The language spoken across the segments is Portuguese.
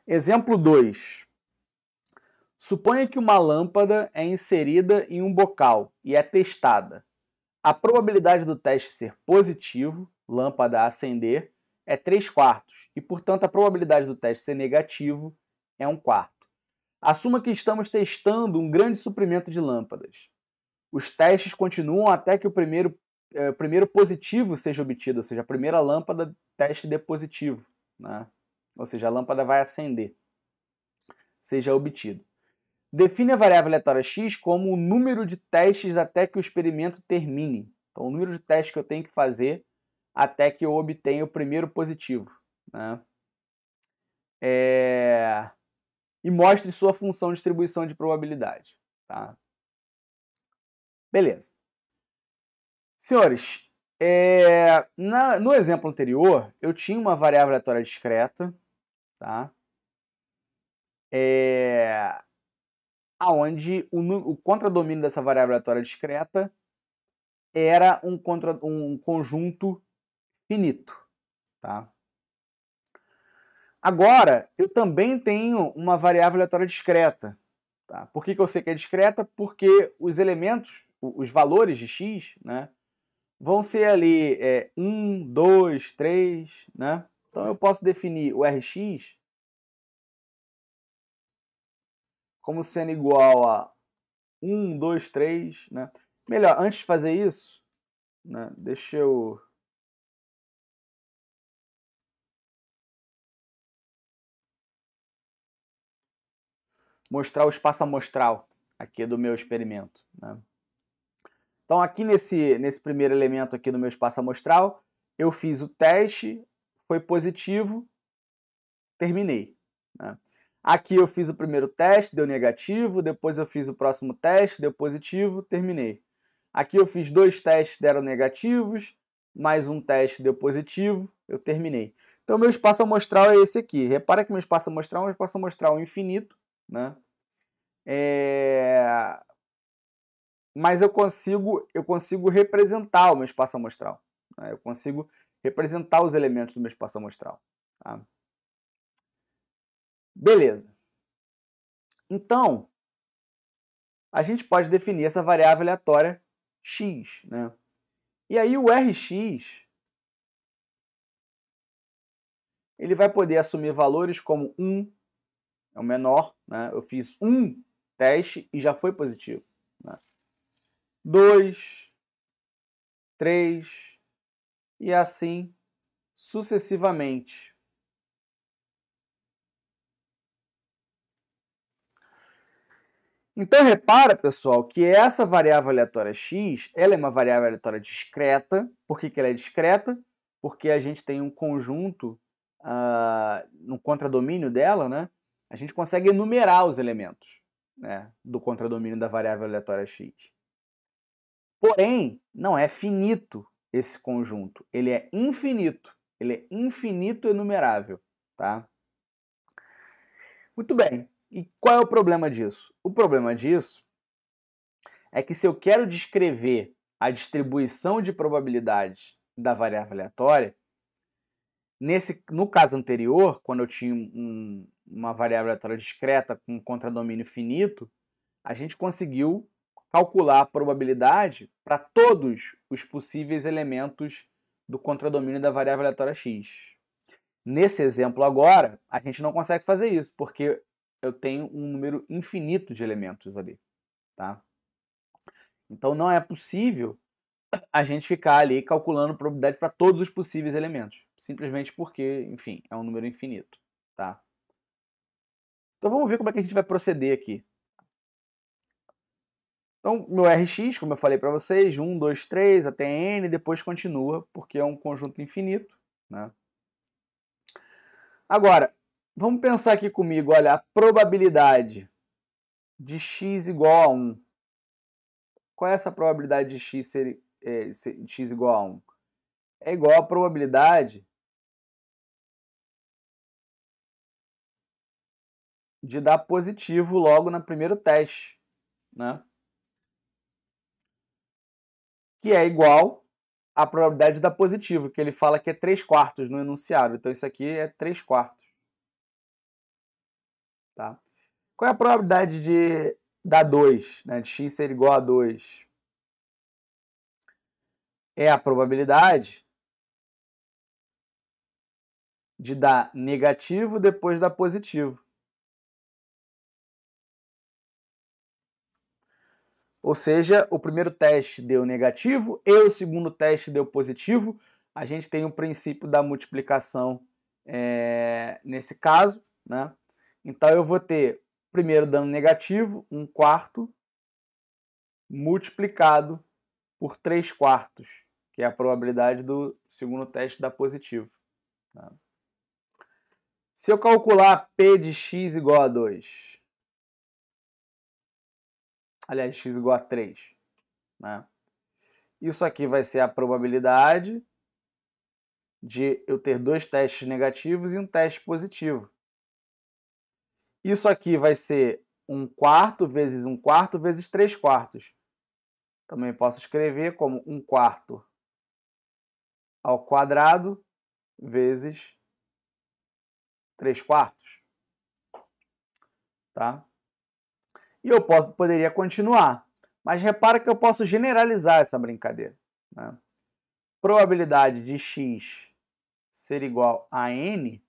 Exemplo 2. Suponha que uma lâmpada é inserida em um bocal e é testada. A probabilidade do teste ser positivo, lâmpada a acender, é 3/4 e, portanto, a probabilidade do teste ser negativo é 1/4. Assuma que estamos testando um grande suprimento de lâmpadas. Os testes continuam até que o primeiro positivo seja obtido, ou seja, a primeira lâmpada teste dê positivo, né? Ou seja, a lâmpada vai acender, seja obtido. Define a variável aleatória x como o número de testes até que o experimento termine. Então, o número de testes que eu tenho que fazer até que eu obtenha o primeiro positivo, né? E mostre sua função de distribuição de probabilidade. Tá? Beleza. Senhores, no exemplo anterior, eu tinha uma variável aleatória discreta, tá? Onde o contradomínio dessa variável aleatória discreta era um conjunto finito. Tá? Agora, eu também tenho uma variável aleatória discreta. Tá? Por que eu sei que é discreta? Porque os elementos, os valores de x, né, vão ser ali 1, 2, 3, né? Então eu posso definir o Rx como sendo igual a 1, 2, 3, né? Melhor, antes de fazer isso, né, deixa eu mostrar o espaço amostral aqui do meu experimento, né? Então aqui nesse primeiro elemento aqui do meu espaço amostral, eu fiz o teste, foi positivo, terminei, né? Aqui eu fiz o primeiro teste, deu negativo, depois eu fiz o próximo teste, deu positivo, terminei. Aqui eu fiz 2 testes, deram negativos, mais um teste deu positivo, eu terminei. Então meu espaço amostral é esse aqui. Repara que meu espaço amostral é um espaço amostral infinito, né? Mas eu consigo representar o meu espaço amostral, né? Eu consigo representar os elementos do meu espaço amostral. Tá? Beleza. Então, a gente pode definir essa variável aleatória x, né? E aí o Rx ele vai poder assumir valores como 1 é o menor, né? Eu fiz um teste e já foi positivo, né? 2, 3 e assim sucessivamente. Então repara, pessoal, que essa variável aleatória x, ela é uma variável aleatória discreta. Por que ela é discreta? Porque a gente tem um conjunto no contradomínio dela, né? A gente consegue enumerar os elementos, né, do contradomínio da variável aleatória x. Porém, não é finito esse conjunto. Ele é infinito. Ele é infinito enumerável, tá? Muito bem. E qual é o problema disso? O problema disso é que se eu quero descrever a distribuição de probabilidades da variável aleatória, no caso anterior, quando eu tinha uma variável aleatória discreta com um contradomínio finito, a gente conseguiu calcular a probabilidade para todos os possíveis elementos do contradomínio da variável aleatória x. Nesse exemplo agora, a gente não consegue fazer isso, porque eu tenho um número infinito de elementos ali, tá? Então não é possível a gente ficar ali calculando probabilidade para todos os possíveis elementos, simplesmente porque, enfim, é um número infinito, tá? Então vamos ver como é que a gente vai proceder aqui. Então, meu Rx, como eu falei para vocês, 1, 2, 3, até n, depois continua, porque é um conjunto infinito, né? Agora, vamos pensar aqui comigo, olha, a probabilidade de x igual a 1. Qual é essa probabilidade de x ser x igual a 1? É igual à probabilidade de dar positivo logo no primeiro teste, né? Que é igual à probabilidade de dar positivo, que ele fala que é 3/4 no enunciado. Então isso aqui é 3/4. Tá? Qual é a probabilidade de dar 2, né, de x ser igual a 2? É a probabilidade de dar negativo depois dar positivo. Ou seja, o primeiro teste deu negativo e o segundo teste deu positivo. A gente tem o princípio da multiplicação nesse caso, né? Então eu vou ter primeiro dando negativo, 1/4, multiplicado por 3/4, que é a probabilidade do segundo teste dar positivo. Tá? Se eu calcular P de x igual a 2, aliás, x igual a 3, né? Isso aqui vai ser a probabilidade de eu ter 2 testes negativos e um teste positivo. Isso aqui vai ser 1/4 vezes 1/4 vezes 3/4. Também posso escrever como 1/4 ao quadrado vezes 3/4. Tá? E eu poderia continuar, mas repara que eu posso generalizar essa brincadeira. Né? Probabilidade de x ser igual a n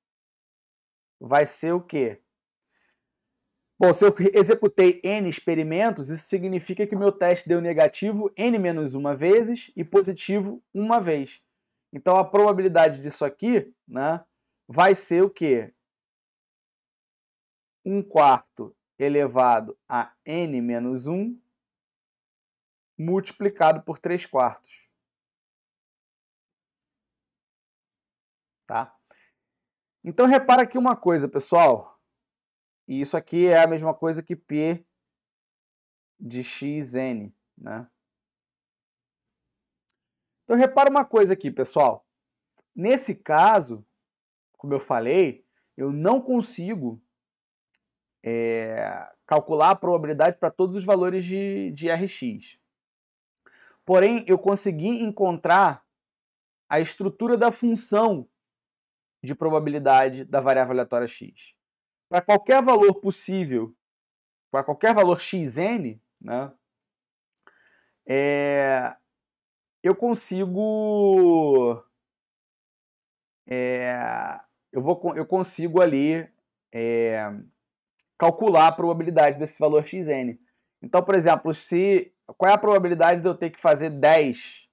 vai ser o quê? Bom, se eu executei n experimentos, isso significa que meu teste deu negativo n menos uma vezes e positivo uma vez. Então, a probabilidade disso aqui, né, vai ser o quê? 1/4 elevado a n menos 1 multiplicado por 3/4. Tá? Então, repara aqui uma coisa, pessoal. E isso aqui é a mesma coisa que P de xn, né? Então, repara uma coisa aqui, pessoal. Nesse caso, como eu falei, eu não consigo calcular a probabilidade para todos os valores de Rx. Porém, eu consegui encontrar a estrutura da função de probabilidade da variável aleatória x. Para qualquer valor possível, para qualquer valor xn, né, eu consigo eu consigo ali calcular a probabilidade desse valor xn. Então, por exemplo, qual é a probabilidade de eu ter que fazer 10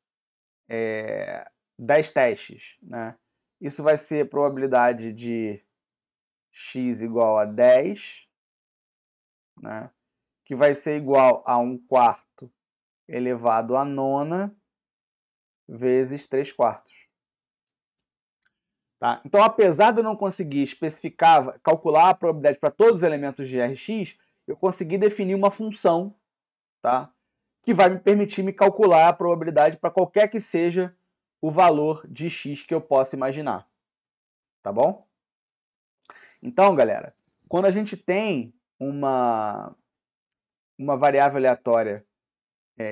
testes? Né? Isso vai ser a probabilidade de x igual a 10, né? Que vai ser igual a 1/4 elevado a nona vezes 3/4. Tá? Então, apesar de eu não conseguir especificar, calcular a probabilidade para todos os elementos de Rx, eu consegui definir uma função, tá? Que vai me permitir me calcular a probabilidade para qualquer que seja o valor de x que eu possa imaginar. Tá bom? Então, galera, quando a gente tem uma variável aleatória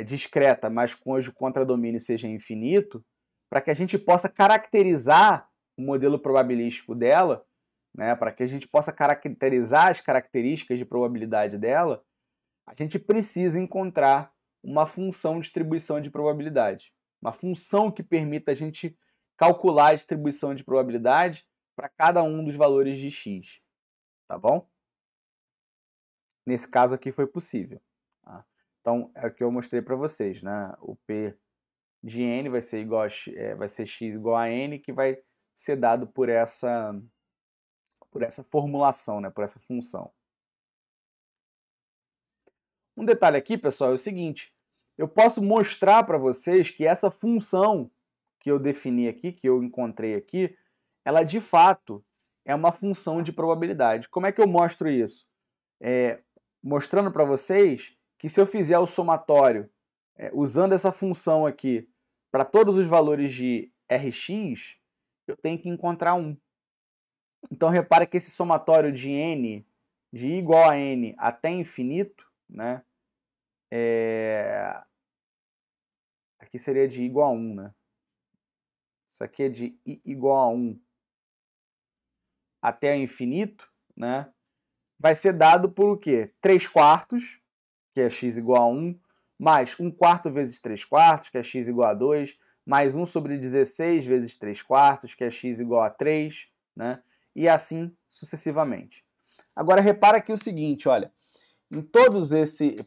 discreta, mas cujo contradomínio seja infinito, para que a gente possa caracterizar o modelo probabilístico dela, né, para que a gente possa caracterizar as características de probabilidade dela, a gente precisa encontrar uma função de distribuição de probabilidade. Uma função que permita a gente calcular a distribuição de probabilidade para cada um dos valores de x. Tá bom? Nesse caso aqui foi possível. Tá? Então, é o que eu mostrei para vocês. Né? O P de n vai ser igual vai ser x igual a n, que vai ser dado por essa formulação, né? Por essa função. Um detalhe aqui, pessoal, é o seguinte. Eu posso mostrar para vocês que essa função que eu defini aqui, que eu encontrei aqui, ela de fato é uma função de probabilidade. Como é que eu mostro isso? Mostrando para vocês que se eu fizer o somatório usando essa função aqui para todos os valores de Rx, eu tenho que encontrar um. Então, repara que esse somatório de n, de i igual a n até infinito, né? Aqui seria de i igual a 1, né? Isso aqui é de i igual a 1 até infinito, né? vai ser dado por o quê? 3/4, que é x igual a 1, mais 1/4 vezes 3/4, que é x igual a 2, mais 1 sobre 16 vezes 3/4, que é x igual a 3, né? E assim sucessivamente. Agora repara aqui o seguinte, olha,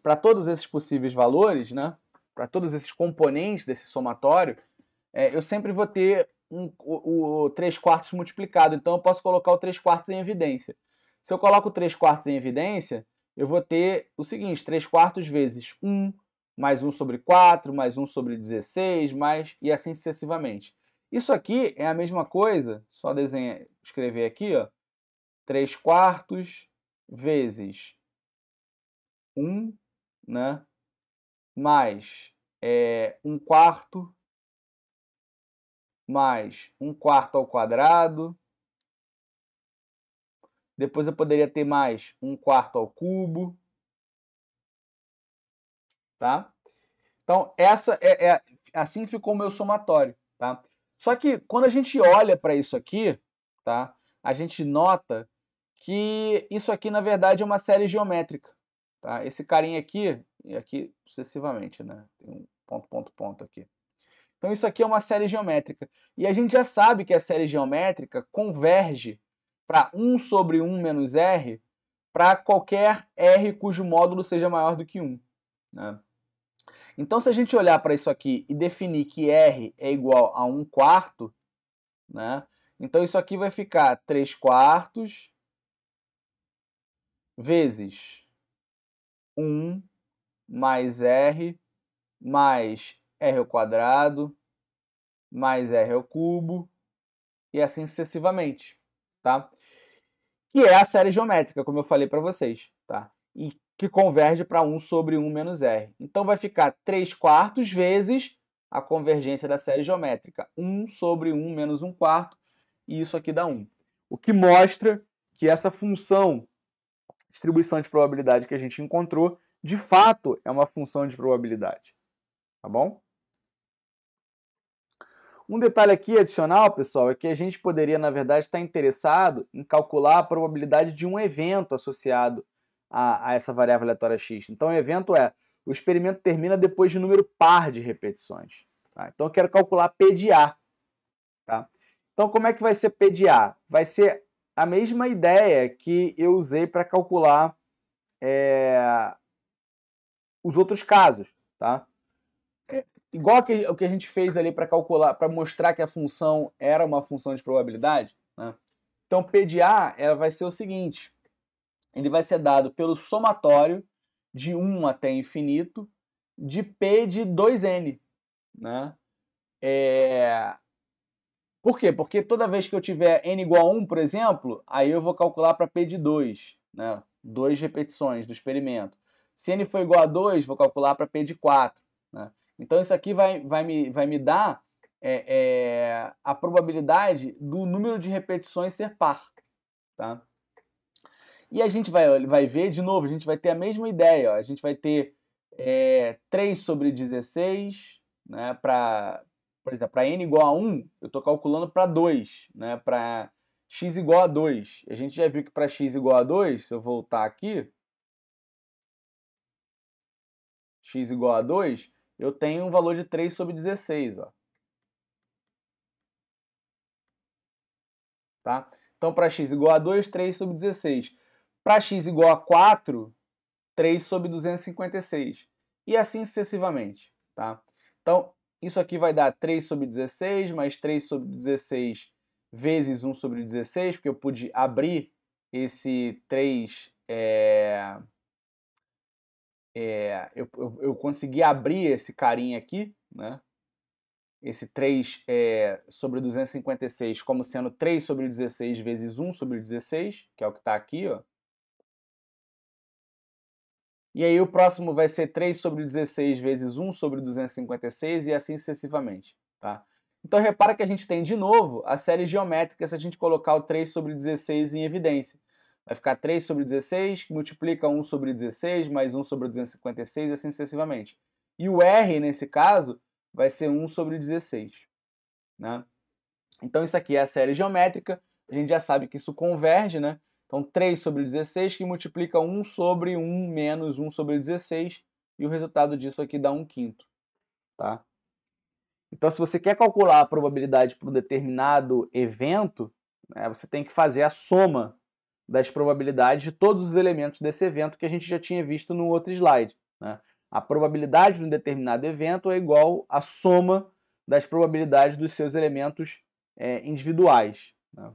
para todos esses possíveis valores, né? Para todos esses componentes desse somatório, eu sempre vou ter o 3/4 multiplicado, então eu posso colocar o 3/4 em evidência. Se eu coloco o 3/4 em evidência, eu vou ter o seguinte, 3/4 vezes 1, mais 1 sobre 4, mais 1 sobre 16, mais e assim sucessivamente. Isso aqui é a mesma coisa, só escrever aqui, ó, 3/4 vezes 1, né, mais 1/4, mais 1/4 ao quadrado. Depois eu poderia ter mais 1/4 ao cubo. Tá? Então, assim ficou o meu somatório. Tá? Só que quando a gente olha para isso aqui, tá? A gente nota que isso aqui, na verdade, é uma série geométrica. Tá? Esse carinha aqui, e aqui sucessivamente, né? Tem um ponto, ponto, ponto aqui. Então, isso aqui é uma série geométrica. E a gente já sabe que a série geométrica converge para 1 sobre 1 menos r para qualquer r cujo módulo seja maior do que 1. Né? Então, se a gente olhar para isso aqui e definir que r é igual a 1/4, né? Então isso aqui vai ficar 3/4 vezes 1 mais r mais r ao quadrado mais r ao cubo e assim sucessivamente, tá? Que é a série geométrica, como eu falei para vocês, tá? E que converge para 1 sobre 1 menos r. Então vai ficar 3/4 vezes a convergência da série geométrica, 1 sobre 1 menos 1/4, e isso aqui dá 1. O que mostra que essa função distribuição de probabilidade que a gente encontrou, de fato, é uma função de probabilidade. Tá bom? Um detalhe aqui adicional, pessoal, é que a gente poderia, na verdade, estar interessado em calcular a probabilidade de um evento associado a essa variável aleatória x. Então, o evento o experimento termina depois de número par de repetições. Tá? Então, eu quero calcular P de A. Tá? Então, como é que vai ser P de A? Vai ser a mesma ideia que eu usei para calcular os outros casos. Tá? Igual o que a gente fez ali para calcular, para mostrar que a função era uma função de probabilidade. Né? Então, P de A vai ser o seguinte, ele vai ser dado pelo somatório de 1 até infinito de P de 2n. Né? Por quê? Porque toda vez que eu tiver n igual a 1, por exemplo, aí eu vou calcular para P de 2, né? 2 repetições do experimento. Se n for igual a 2, vou calcular para P de 4. Né? Então isso aqui vai me dar a probabilidade do número de repetições ser par. Tá? E a gente vai ver, de novo, a gente vai ter a mesma ideia. Ó. A gente vai ter 3 sobre 16, né, por exemplo, para n igual a 1, eu estou calculando para 2, né, para x igual a 2. A gente já viu que para x igual a 2, se eu voltar aqui, x igual a 2, eu tenho um valor de 3 sobre 16. Ó. Tá? Então, para x igual a 2, 3 sobre 16. Para x igual a 4, 3 sobre 256. E assim sucessivamente. Tá? Então, isso aqui vai dar 3 sobre 16, mais 3 sobre 16 vezes 1 sobre 16, porque eu pude abrir esse 3... eu consegui abrir esse carinha aqui, né? Esse 3 sobre 256 como sendo 3 sobre 16 vezes 1 sobre 16, que é o que está aqui, ó. E aí o próximo vai ser 3 sobre 16 vezes 1 sobre 256 e assim sucessivamente. Tá? Então repara que a gente tem de novo a série geométrica se a gente colocar o 3 sobre 16 em evidência. Vai ficar 3 sobre 16, que multiplica 1 sobre 16, mais 1 sobre 256 e assim sucessivamente. E o R, nesse caso, vai ser 1 sobre 16. Né? Então isso aqui é a série geométrica, a gente já sabe que isso converge, né? Então, 3 sobre 16 que multiplica 1 sobre 1 menos 1 sobre 16, e o resultado disso aqui dá 1/5. Tá? Então, se você quer calcular a probabilidade para um determinado evento, né, você tem que fazer a soma das probabilidades de todos os elementos desse evento que a gente já tinha visto no outro slide. Né? A probabilidade de um determinado evento é igual à soma das probabilidades dos seus elementos individuais. Né?